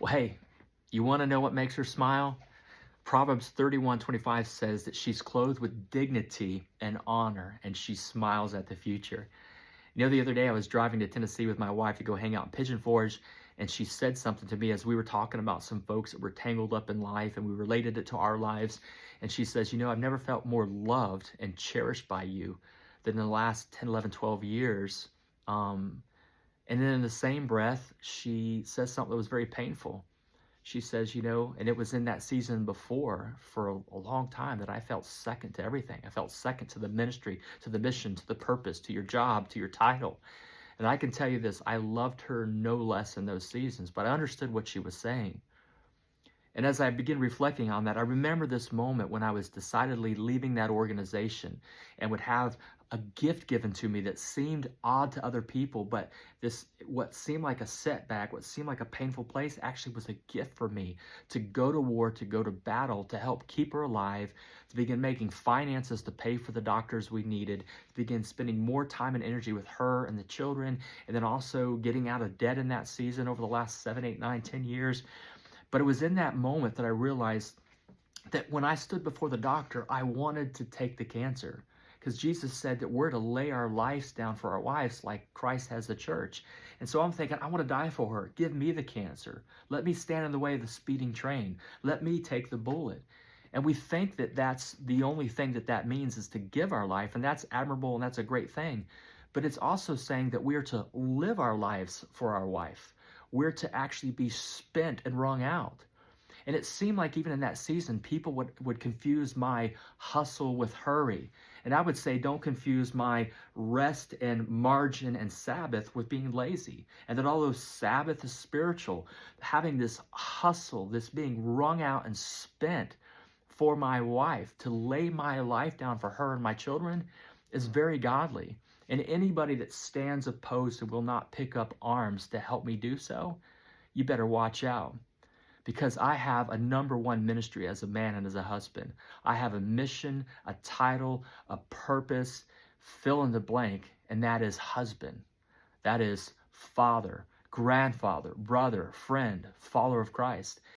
Well, hey, you want to know what makes her smile? Proverbs 31:25 says that she's clothed with dignity and honor, and she smiles at the future. The other day I was driving to Tennessee with my wife to go hang out in Pigeon Forge, and she said something to me as we were talking about some folks that were tangled up in life, and we related it to our lives. And she says, I've never felt more loved and cherished by you than in the last 10, 11, 12 years. And then in the same breath, she says something that was very painful. She says, and it was in that season before for a long time that I felt second to everything. I felt second to the ministry, to the mission, to the purpose, to your job, to your title. And I can tell you this, I loved her no less in those seasons, but I understood what she was saying. And as I begin reflecting on that, I remember this moment when I was decidedly leaving that organization and would have a gift given to me that seemed odd to other people, but what seemed like a setback, what seemed like a painful place, actually was a gift for me to go to war, to go to battle, to help keep her alive, to begin making finances to pay for the doctors we needed, to begin spending more time and energy with her and the children, and then also getting out of debt in that season over the last 7, 8, 9, 10 years. But it was in that moment that I realized that when I stood before the doctor, I wanted to take the cancer. Because Jesus said that we're to lay our lives down for our wives like Christ has the church. And so I'm thinking, I want to die for her. Give me the cancer. Let me stand in the way of the speeding train. Let me take the bullet. And we think that that's the only thing that means is to give our life. And that's admirable and that's a great thing. But it's also saying that we are to live our lives for our wife. We're to actually be spent and wrung out. And it seemed like even in that season, people would confuse my hustle with hurry. And I would say, don't confuse my rest and margin and Sabbath with being lazy. And that although Sabbath is spiritual, having this hustle, this being wrung out and spent for my wife, to lay my life down for her and my children, is very godly. And anybody that stands opposed and will not pick up arms to help me do so, you better watch out. Because I have a number one ministry as a man and as a husband. I have a mission, a title, a purpose, fill in the blank, and that is husband. That is father, grandfather, brother, friend, follower of Christ.